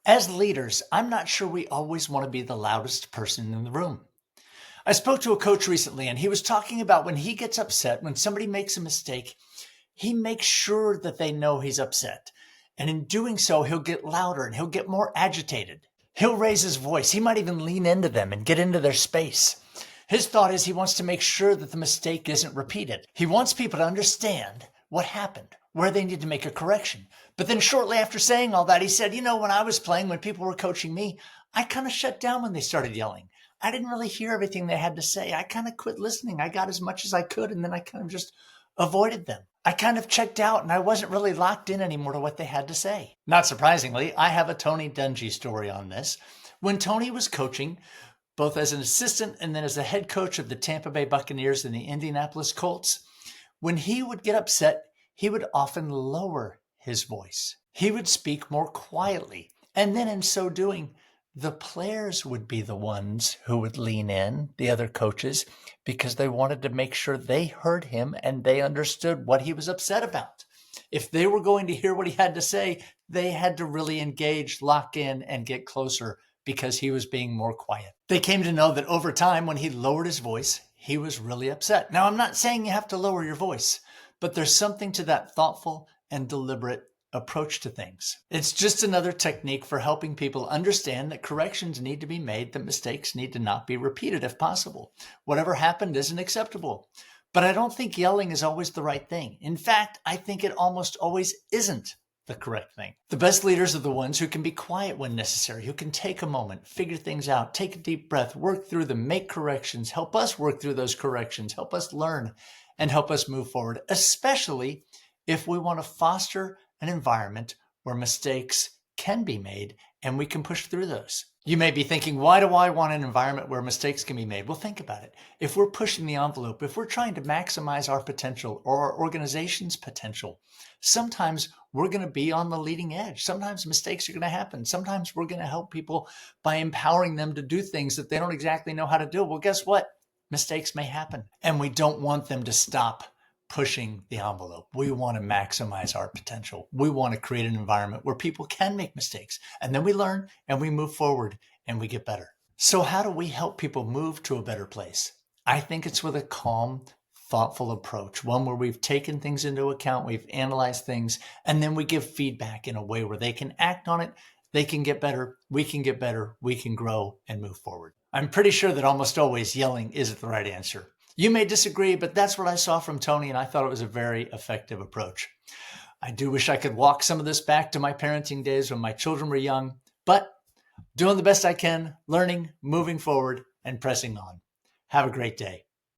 As leaders, I'm not sure we always want to be the loudest person in the room. I spoke to a coach recently, and he was talking about when he gets upset, when somebody makes a mistake, he makes sure that they know he's upset. And in doing so, he'll get louder and he'll get more agitated. He'll raise his voice. He might even lean into them and get into their space. His thought is he wants to make sure that the mistake isn't repeated. He wants people to understand what happened, where they need to make a correction. But then shortly after saying all that, he said, when I was playing, when people were coaching me, I kind of shut down when they started yelling. I didn't really hear everything they had to say. I kind of quit listening. I got as much as I could, and then I kind of just avoided them. I kind of checked out, and I wasn't really locked in anymore to what they had to say. Not surprisingly, I have a Tony Dungy story on this. When Tony was coaching, both as an assistant and then as the head coach of the Tampa Bay Buccaneers and the Indianapolis Colts, when he would get upset, he would often lower his voice. He would speak more quietly. And then in so doing, the players would be the ones who would lean in, the other coaches, because they wanted to make sure they heard him and they understood what he was upset about. If they were going to hear what he had to say, they had to really engage, lock in, and get closer because he was being more quiet. They came to know that over time, when he lowered his voice, he was really upset. Now, I'm not saying you have to lower your voice, but there's something to that thoughtful and deliberate approach to things. It's just another technique for helping people understand that corrections need to be made, that mistakes need to not be repeated if possible. Whatever happened isn't acceptable. But I don't think yelling is always the right thing. In fact, I think it almost always isn't the correct thing. The best leaders are the ones who can be quiet when necessary, who can take a moment, figure things out, take a deep breath, work through them, make corrections, help us work through those corrections, help us learn, and help us move forward, especially if we want to foster an environment where mistakes can be made and we can push through those. You may be thinking, why do I want an environment where mistakes can be made? Well, think about it. If we're pushing the envelope, if we're trying to maximize our potential or our organization's potential, sometimes we're going to be on the leading edge. Sometimes mistakes are going to happen. Sometimes we're going to help people by empowering them to do things that they don't exactly know how to do. Well, guess what? Mistakes may happen, and we don't want them to stop pushing the envelope. We want to maximize our potential. We want to create an environment where people can make mistakes, and then we learn and we move forward and we get better. So how do we help people move to a better place? I think it's with a calm, thoughtful approach, one where we've taken things into account, we've analyzed things, and then we give feedback in a way where they can act on it, they can get better, we can grow and move forward. I'm pretty sure that almost always yelling isn't the right answer. You may disagree, but that's what I saw from Tony, and I thought it was a very effective approach. I do wish I could walk some of this back to my parenting days when my children were young, but doing the best I can, learning, moving forward, and pressing on. Have a great day.